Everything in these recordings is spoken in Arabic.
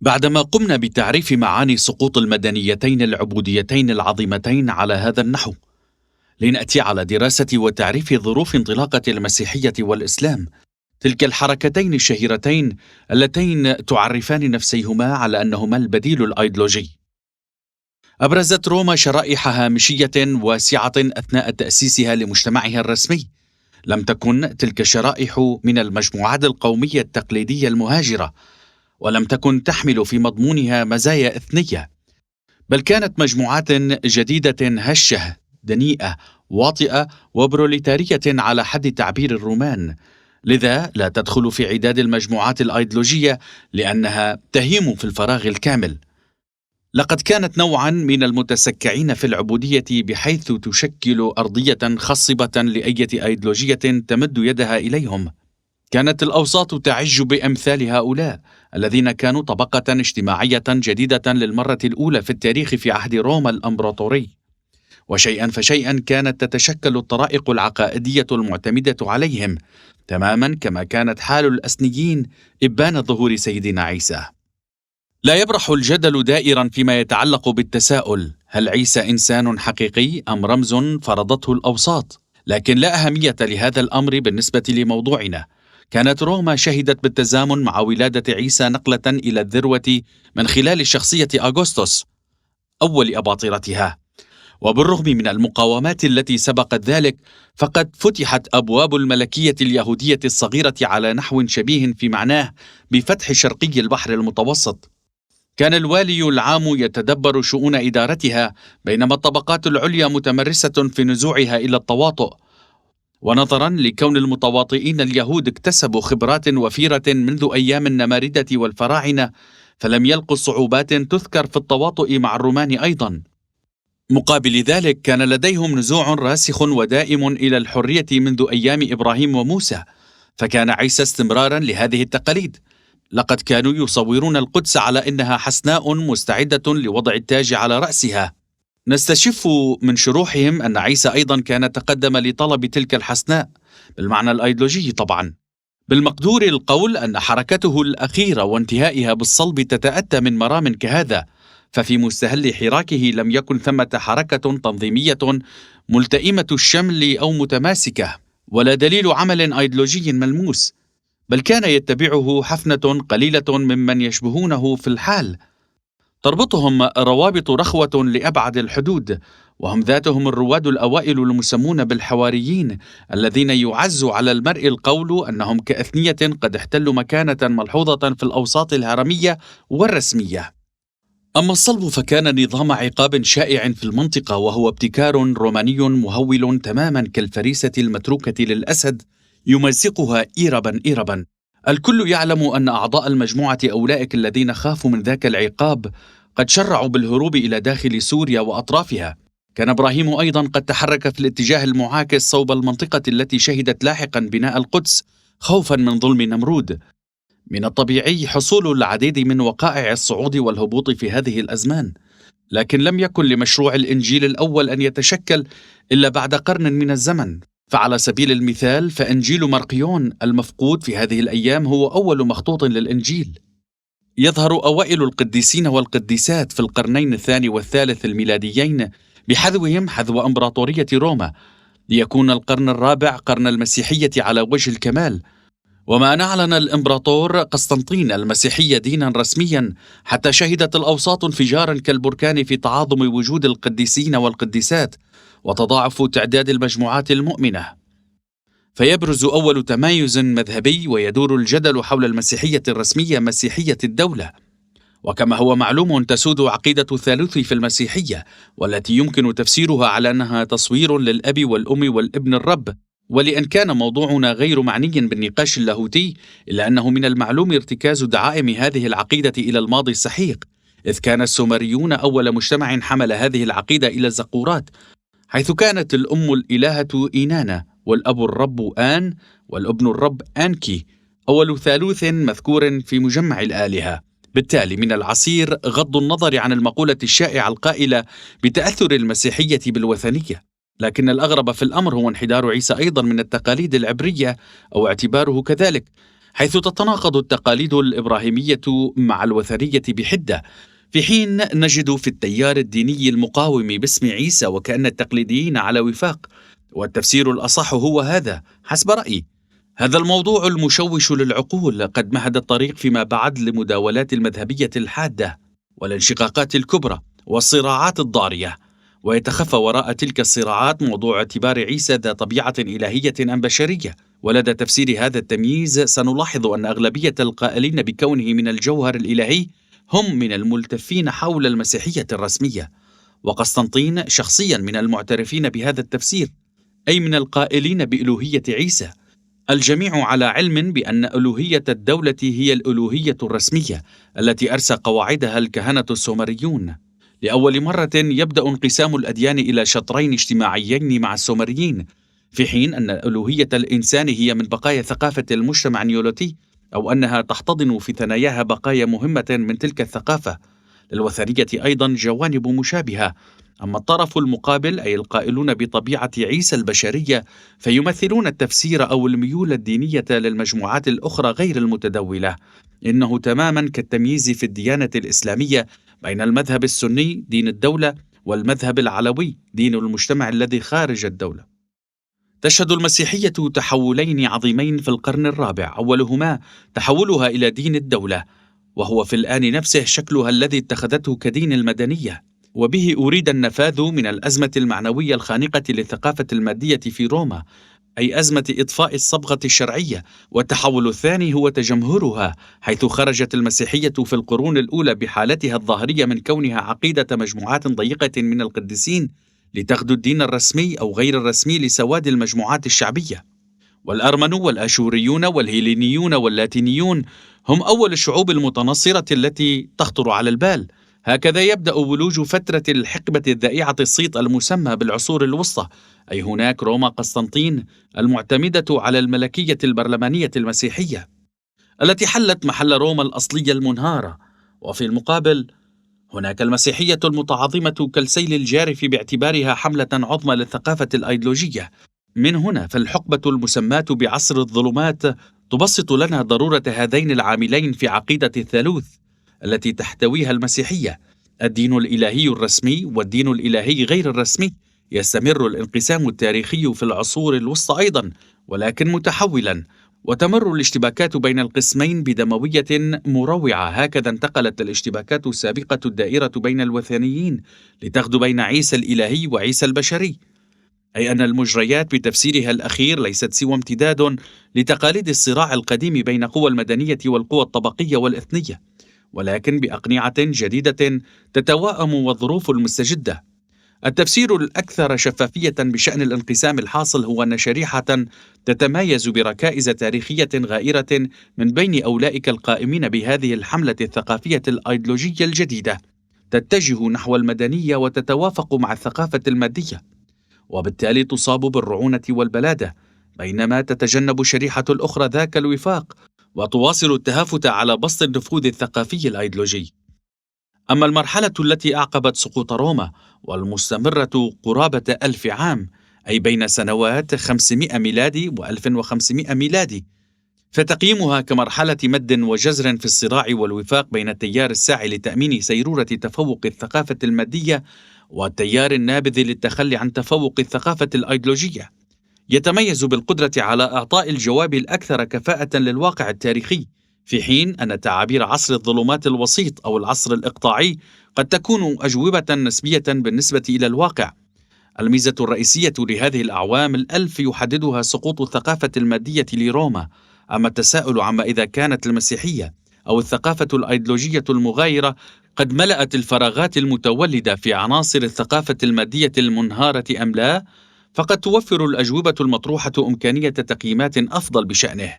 بعدما قمنا بتعريف معاني سقوط المدنيتين العبوديتين العظيمتين على هذا النحو، لنأتي على دراسة وتعريف ظروف انطلاقة المسيحية والإسلام، تلك الحركتين الشهيرتين اللتين تعرفان نفسيهما على أنهما البديل الأيديولوجي. أبرزت روما شرائح هامشية واسعة أثناء تأسيسها لمجتمعها الرسمي. لم تكن تلك الشرائح من المجموعات القومية التقليدية المهاجرة، ولم تكن تحمل في مضمونها مزايا إثنية، بل كانت مجموعات جديدة هشة دنيئة واطئة وبروليتارية على حد تعبير الرومان، لذا لا تدخل في عداد المجموعات الأيديولوجية لأنها تهيم في الفراغ الكامل. لقد كانت نوعا من المتسكعين في العبودية، بحيث تشكل أرضية خصبة لأية أيديولوجية تمد يدها إليهم. كانت الأوساط تعج بأمثال هؤلاء الذين كانوا طبقة اجتماعية جديدة للمرة الأولى في التاريخ في عهد روما الأمبراطوري، وشيئا فشيئا كانت تتشكل الطرائق العقائدية المعتمدة عليهم، تماما كما كانت حال الأسنيين إبان ظهور سيدنا عيسى. لا يبرح الجدل دائرا فيما يتعلق بالتساؤل: هل عيسى إنسان حقيقي أم رمز فرضته الأوساط؟ لكن لا أهمية لهذا الأمر بالنسبة لموضوعنا. كانت روما شهدت بالتزامن مع ولادة عيسى نقلة إلى الذروة من خلال شخصية أغسطس أول أباطرتها، وبالرغم من المقاومات التي سبقت ذلك، فقد فتحت أبواب الملكية اليهودية الصغيرة على نحو شبيه في معناه بفتح شرقي البحر المتوسط. كان الوالي العام يتدبر شؤون إدارتها، بينما الطبقات العليا متمرسة في نزوعها إلى التواطؤ. ونظرا لكون المتواطئين اليهود اكتسبوا خبرات وفيرة منذ أيام النماردة والفراعنة، فلم يلقوا صعوبات تذكر في التواطؤ مع الرومان أيضا. مقابل ذلك كان لديهم نزوع راسخ ودائم إلى الحرية منذ أيام إبراهيم وموسى، فكان عيسى استمرارا لهذه التقاليد. لقد كانوا يصورون القدس على إنها حسناء مستعدة لوضع التاج على رأسها. نستشف من شروحهم أن عيسى أيضا كان تقدم لطلب تلك الحسناء بالمعنى الأيديولوجي طبعا. بالمقدور القول أن حركته الأخيرة وانتهائها بالصلب تتأتى من مرام كهذا، ففي مستهل حراكه لم يكن ثمة حركة تنظيمية ملتئمة الشمل أو متماسكة، ولا دليل عمل أيديولوجي ملموس، بل كان يتبعه حفنة قليلة ممن يشبهونه في الحال، تربطهم روابط رخوة لأبعد الحدود، وهم ذاتهم الرواد الأوائل المسمون بالحواريين، الذين يعز على المرء القول أنهم كأثنية قد احتلوا مكانة ملحوظة في الأوساط الهرمية والرسمية. أما الصلب فكان نظام عقاب شائع في المنطقة، وهو ابتكار روماني مهول تماما كالفريسة المتروكة للأسد يمزقها إيربا إيربا. الكل يعلم أن أعضاء المجموعة أولئك الذين خافوا من ذاك العقاب قد شرعوا بالهروب إلى داخل سوريا وأطرافها. كان إبراهيم أيضا قد تحرك في الاتجاه المعاكس صوب المنطقة التي شهدت لاحقا بناء القدس خوفا من ظلم نمرود. من الطبيعي حصول العديد من وقائع الصعود والهبوط في هذه الأزمان، لكن لم يكن لمشروع الإنجيل الأول أن يتشكل إلا بعد قرن من الزمن. فعلى سبيل المثال فإنجيل مرقيون المفقود في هذه الأيام هو أول مخطوط للإنجيل. يظهر أوائل القديسين والقديسات في القرنين الثاني والثالث الميلاديين بحذوهم حذو إمبراطورية روما، ليكون القرن الرابع قرن المسيحية على وجه الكمال. وما أن أعلن الإمبراطور قسطنطين المسيحية دينا رسميا، حتى شهدت الأوساط انفجارا كالبركان في تعاظم وجود القديسين والقديسات وتضاعف تعداد المجموعات المؤمنة. فيبرز أول تمايز مذهبي ويدور الجدل حول المسيحية الرسمية مسيحية الدولة. وكما هو معلوم تسود عقيدة الثالوث في المسيحية، والتي يمكن تفسيرها على أنها تصوير للأب والأم والابن الرب. ولأن كان موضوعنا غير معني بالنقاش اللاهوتي، إلا أنه من المعلوم ارتكاز دعائم هذه العقيدة إلى الماضي السحيق، إذ كان السومريون أول مجتمع حمل هذه العقيدة إلى الزقورات، حيث كانت الأم الإلهة إينانا، والأب الرب آن، والابن الرب آنكي، أول ثالوث مذكور في مجمع الآلهة. بالتالي من العسير غض النظر عن المقولة الشائعة القائلة بتأثر المسيحية بالوثنية، لكن الأغرب في الأمر هو انحدار عيسى أيضا من التقاليد العبرية أو اعتباره كذلك، حيث تتناقض التقاليد الإبراهيمية مع الوثنية بحدة، في حين نجد في التيار الديني المقاوم باسم عيسى وكأن التقليديين على وفاق. والتفسير الأصح هو هذا حسب رأيي. هذا الموضوع المشوش للعقول قد مهد الطريق فيما بعد لمداولات المذهبية الحادة والانشقاقات الكبرى والصراعات الضارية، ويتخفى وراء تلك الصراعات موضوع اعتبار عيسى ذا طبيعة إلهية أم بشرية. ولدى تفسير هذا التمييز سنلاحظ أن أغلبية القائلين بكونه من الجوهر الإلهي هم من الملتفين حول المسيحية الرسمية، وقسطنطين شخصيا من المعترفين بهذا التفسير، أي من القائلين بإلوهية عيسى. الجميع على علم بأن ألوهية الدولة هي الألوهية الرسمية التي أرسى قواعدها الكهنة السومريون. لأول مرة يبدأ انقسام الأديان إلى شطرين اجتماعيين مع السومريين، في حين أن ألوهية الإنسان هي من بقايا ثقافة المجتمع النيولوتي، أو أنها تحتضن في ثناياها بقايا مهمة من تلك الثقافة. للوثنية أيضا جوانب مشابهة. أما الطرف المقابل أي القائلون بطبيعة عيسى البشرية فيمثلون التفسير أو الميول الدينية للمجموعات الأخرى غير المتدولة. إنه تماما كالتمييز في الديانة الإسلامية بين المذهب السني دين الدولة والمذهب العلوي دين المجتمع الذي خارج الدولة. تشهد المسيحية تحولين عظيمين في القرن الرابع، أولهما تحولها إلى دين الدولة، وهو في الآن نفسه شكلها الذي اتخذته كدين المدنية، وبه أريد النفاذ من الأزمة المعنوية الخانقة للثقافة المادية في روما، أي أزمة إطفاء الصبغة الشرعية. والتحول الثاني هو تجمهرها، حيث خرجت المسيحية في القرون الأولى بحالتها الظاهرية من كونها عقيدة مجموعات ضيقة من القديسين لتغدو الدين الرسمي أو غير الرسمي لسواد المجموعات الشعبية. والأرمن والأشوريون والهيلينيون واللاتينيون هم أول الشعوب المتنصرة التي تخطر على البال. هكذا يبدأ ولوج فترة الحقبة الذائعة الصيت المسمى بالعصور الوسطى، أي هناك روما قسطنطين المعتمدة على الملكية البرلمانية المسيحية التي حلت محل روما الأصلية المنهارة. وفي المقابل هناك المسيحية المتعاظمة كالسيل الجارف باعتبارها حملة عظمى للثقافة الأيديولوجية. من هنا فالحقبة المسماة بعصر الظلمات تبسط لنا ضرورة هذين العاملين في عقيدة الثالوث التي تحتويها المسيحية، الدين الإلهي الرسمي والدين الإلهي غير الرسمي. يستمر الانقسام التاريخي في العصور الوسطى أيضا، ولكن متحولا، وتمر الاشتباكات بين القسمين بدموية مروعة. هكذا انتقلت الاشتباكات السابقة الدائرة بين الوثنيين لتغدو بين عيسى الإلهي وعيسى البشري، أي أن المجريات بتفسيرها الأخير ليست سوى امتداد لتقاليد الصراع القديم بين قوى المدنية والقوى الطبقية والإثنية، ولكن بأقنعة جديدة تتواءم والظروف المستجدة. التفسير الأكثر شفافية بشأن الانقسام الحاصل هو أن شريحة تتميز بركائز تاريخية غائرة من بين أولئك القائمين بهذه الحملة الثقافية الأيديولوجية الجديدة تتجه نحو المدنية وتتوافق مع الثقافة المادية، وبالتالي تصاب بالرعونة والبلادة، بينما تتجنب شريحة الأخرى ذاك الوفاق وتواصل التهافت على بسط النفوذ الثقافي الأيديولوجي. أما المرحلة التي أعقبت سقوط روما والمستمرة قرابة 1000 عام، أي بين سنوات 500 ميلادي و1500 ميلادي، فتقييمها كمرحلة مد وجزر في الصراع والوفاق بين التيار الساعي لتأمين سيرورة تفوق الثقافة المادية والتيار النابذ للتخلي عن تفوق الثقافة الأيديولوجية. يتميز بالقدرة على إعطاء الجواب الأكثر كفاءة للواقع التاريخي، في حين أن تعابير عصر الظلمات الوسيط أو العصر الإقطاعي قد تكون أجوبة نسبية بالنسبة إلى الواقع. الميزة الرئيسية لهذه الأعوام 1000 يحددها سقوط الثقافة المادية لروما. أما التساؤل عما إذا كانت المسيحية أو الثقافة الأيديولوجية المغايرة قد ملأت الفراغات المتولدة في عناصر الثقافة المادية المنهارة أم لا، فقد توفر الأجوبة المطروحة إمكانية تقييمات أفضل بشأنه.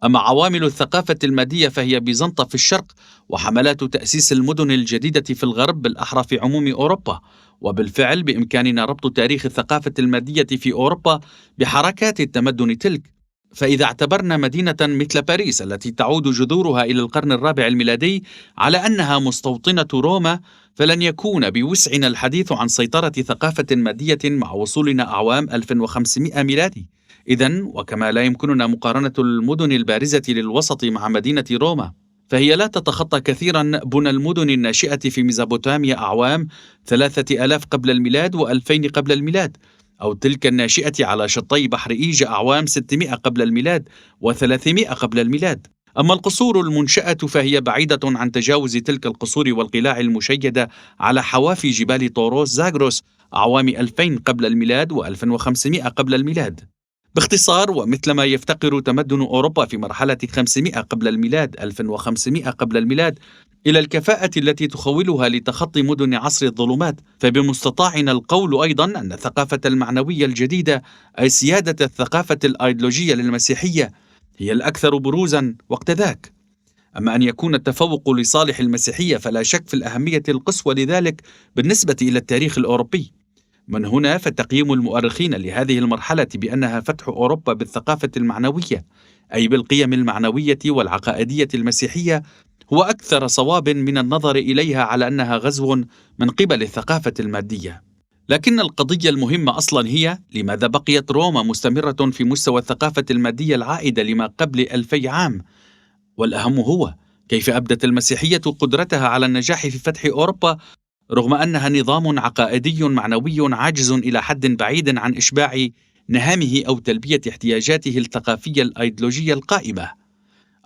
أما عوامل الثقافة المادية فهي بيزنطة في الشرق، وحملات تأسيس المدن الجديدة في الغرب، بالأحرى في عموم أوروبا. وبالفعل بإمكاننا ربط تاريخ الثقافة المادية في أوروبا بحركات التمدن تلك. فإذا اعتبرنا مدينة مثل باريس التي تعود جذورها إلى القرن الرابع الميلادي على أنها مستوطنة روما، فلن يكون بوسعنا الحديث عن سيطرة ثقافة مادية مع وصولنا أعوام 1500 ميلادي إذن وكما لا يمكننا مقارنة المدن البارزة للوسط مع مدينة روما، فهي لا تتخطى كثيرا بنى المدن الناشئة في ميزوبوتاميا أعوام 3000 قبل الميلاد و2000 قبل الميلاد، أو تلك الناشئة على شطي بحر إيجا أعوام 600 قبل الميلاد و300 قبل الميلاد. أما القصور المنشأة فهي بعيدة عن تجاوز تلك القصور والقلاع المشيدة على حوافي جبال طوروس زاغروس أعوام 2000 قبل الميلاد و1500 قبل الميلاد. باختصار، ومثلما يفتقر تمدن أوروبا في مرحلة 500 قبل الميلاد 1500 قبل الميلاد إلى الكفاءة التي تخولها لتخطي مدن عصر الظلمات، فبمستطاعنا القول أيضا أن الثقافة المعنوية الجديدة، أي سيادة الثقافة الأيديولوجية للمسيحية، هي الأكثر بروزا وقت ذاك. أما أن يكون التفوق لصالح المسيحية فلا شك في الأهمية القصوى لذلك بالنسبة إلى التاريخ الأوروبي. من هنا فتقييم المؤرخين لهذه المرحلة بأنها فتح أوروبا بالثقافة المعنوية، أي بالقيم المعنوية والعقائدية المسيحية، هو أكثر صواب من النظر إليها على أنها غزو من قبل الثقافة المادية. لكن القضية المهمة أصلا هي لماذا بقيت روما مستمرة في مستوى الثقافة المادية العائدة لما قبل 2000 عام؟ والأهم هو كيف أبدت المسيحية قدرتها على النجاح في فتح أوروبا رغم أنها نظام عقائدي معنوي عاجز إلى حد بعيد عن إشباع نهامه أو تلبية احتياجاته الثقافية الأيديولوجية القائمة.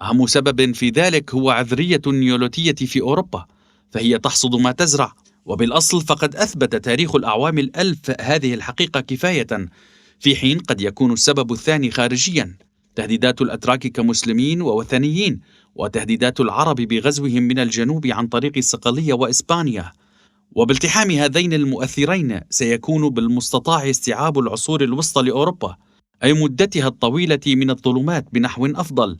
أهم سبب في ذلك هو عذرية النيولوتية في أوروبا، فهي تحصد ما تزرع، وبالأصل فقد أثبت تاريخ الأعوام 1000 هذه الحقيقة كفاية، في حين قد يكون السبب الثاني خارجيا، تهديدات الأتراك كمسلمين ووثنيين، وتهديدات العرب بغزوهم من الجنوب عن طريق الصقلية وإسبانيا. وبالتحام هذين المؤثرين سيكون بالمستطاع استيعاب العصور الوسطى لأوروبا، أي مدتها الطويلة من الظلمات، بنحو أفضل.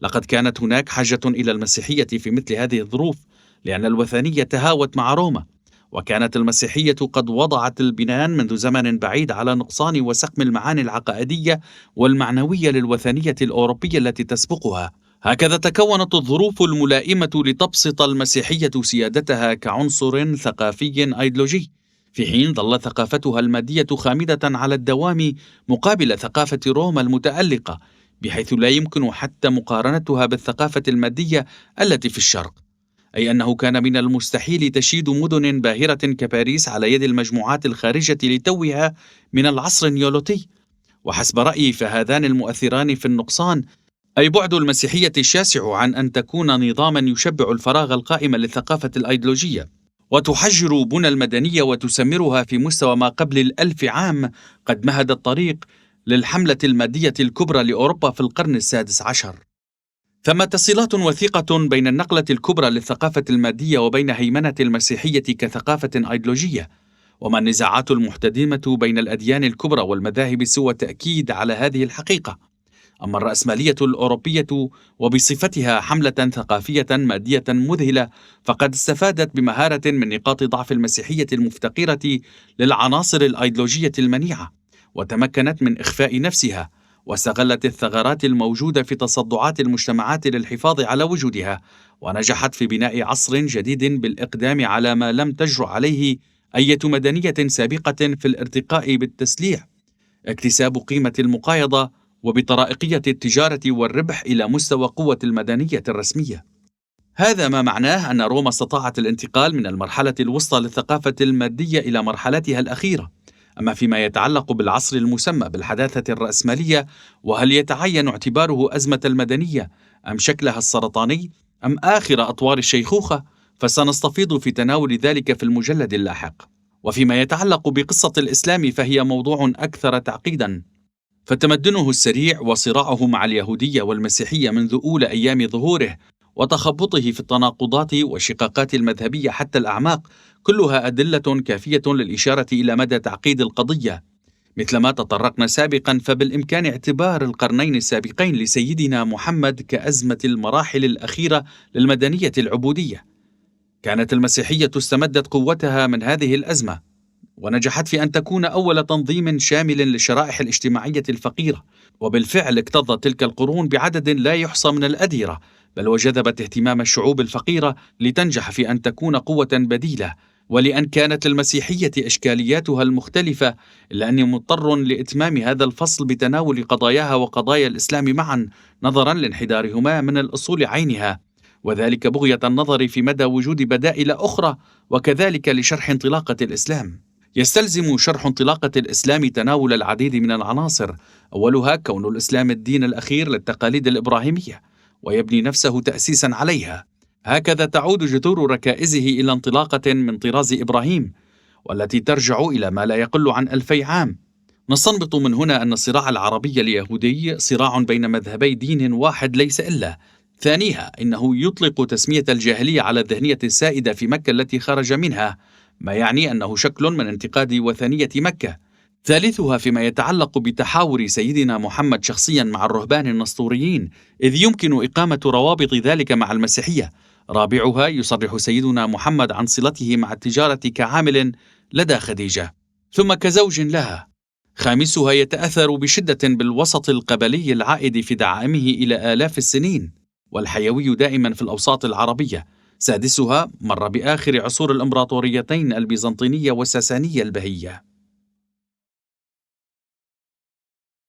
لقد كانت هناك حاجة إلى المسيحية في مثل هذه الظروف، لأن الوثنية تهاوت مع روما، وكانت المسيحية قد وضعت البنان منذ زمن بعيد على نقصان وسقم المعاني العقائدية والمعنوية للوثنية الأوروبية التي تسبقها. هكذا تكونت الظروف الملائمة لتبسط المسيحية سيادتها كعنصر ثقافي أيديولوجي، في حين ظلت ثقافتها المادية خامدة على الدوام مقابل ثقافة روما المتألقة، بحيث لا يمكن حتى مقارنتها بالثقافة المادية التي في الشرق. أي أنه كان من المستحيل تشييد مدن باهرة كباريس على يد المجموعات الخارجة لتوها من العصر النيولوتي. وحسب رأيي فهذان المؤثران في النقصان، أي بعد المسيحية الشاسع عن أن تكون نظاما يشبع الفراغ القائم للثقافة الأيديولوجية، وتحجر بنى المدنية وتسمرها في مستوى ما قبل 1000 عام، قد مهد الطريق للحملة المادية الكبرى لأوروبا في القرن السادس عشر. ثمة صلات وثيقة بين النقلة الكبرى للثقافة المادية وبين هيمنة المسيحية كثقافة أيديولوجية، وما النزاعات المحتدمة بين الأديان الكبرى والمذاهب سوى تأكيد على هذه الحقيقة. أما الرأسمالية الأوروبية وبصفتها حملة ثقافية مادية مذهلة، فقد استفادت بمهارة من نقاط ضعف المسيحية المفتقرة للعناصر الأيديولوجية المنيعة، وتمكنت من إخفاء نفسها، واستغلت الثغرات الموجودة في تصدعات المجتمعات للحفاظ على وجودها، ونجحت في بناء عصر جديد بالإقدام على ما لم تجرؤ عليه أي مدنية سابقة في الارتقاء بالتسليح، اكتساب قيمة المقايضة، وبطرائقية التجارة والربح إلى مستوى قوة المدنية الرسمية. هذا ما معناه أن روما استطاعت الانتقال من المرحلة الوسطى للثقافة المادية إلى مرحلتها الأخيرة. أما فيما يتعلق بالعصر المسمى بالحداثة الرأسمالية، وهل يتعين اعتباره أزمة المدنية أم شكلها السرطاني أم آخر أطوار الشيخوخة، فسنستفيض في تناول ذلك في المجلد اللاحق. وفيما يتعلق بقصة الإسلام فهي موضوع أكثر تعقيدا، فتمدنه السريع وصراعه مع اليهودية والمسيحية منذ أولى أيام ظهوره، وتخبطه في التناقضات والشقاقات المذهبية حتى الأعماق، كلها أدلة كافية للإشارة إلى مدى تعقيد القضية. مثلما تطرقنا سابقا، فبالإمكان اعتبار القرنين السابقين لسيدنا محمد كأزمة المراحل الأخيرة للمدنية العبودية. كانت المسيحية استمدت قوتها من هذه الأزمة، ونجحت في أن تكون أول تنظيم شامل للشرائح الاجتماعية الفقيرة، وبالفعل اكتظت تلك القرون بعدد لا يحصى من الأديرة، بل وجذبت اهتمام الشعوب الفقيرة لتنجح في أن تكون قوة بديلة ولأن كانت للمسيحية إشكالياتها المختلفة، إلا أني مضطر لإتمام هذا الفصل بتناول قضاياها وقضايا الإسلام معا، نظرا لانحدارهما من الأصول عينها، وذلك بغية النظر في مدى وجود بدائل أخرى، وكذلك لشرح انطلاقة الإسلام. يستلزم شرح انطلاقة الإسلام تناول العديد من العناصر، أولها كون الإسلام الدين الأخير للتقاليد الإبراهيمية، ويبني نفسه تأسيسا عليها. هكذا تعود جذور ركائزه إلى انطلاقة من طراز إبراهيم، والتي ترجع إلى ما لا يقل عن 2000 عام. نستنبط من هنا أن الصراع العربي اليهودي صراع بين مذهبي دين واحد ليس إلا. ثانيها، إنه يطلق تسمية الجاهلية على الذهنية السائدة في مكة التي خرج منها، ما يعني أنه شكل من انتقاد وثنية مكة. ثالثها، فيما يتعلق بتحاور سيدنا محمد شخصيا مع الرهبان النسطوريين، إذ يمكن إقامة روابط ذلك مع المسيحية. رابعها، يصرح سيدنا محمد عن صلته مع التجارة كعامل لدى خديجة، ثم كزوج لها. خامسها، يتأثر بشدة بالوسط القبلي العائد في دعائمه إلى آلاف السنين، والحيوي دائما في الأوساط العربية. سادسها، مر بآخر عصور الإمبراطوريتين البيزنطينية والساسانية البهية.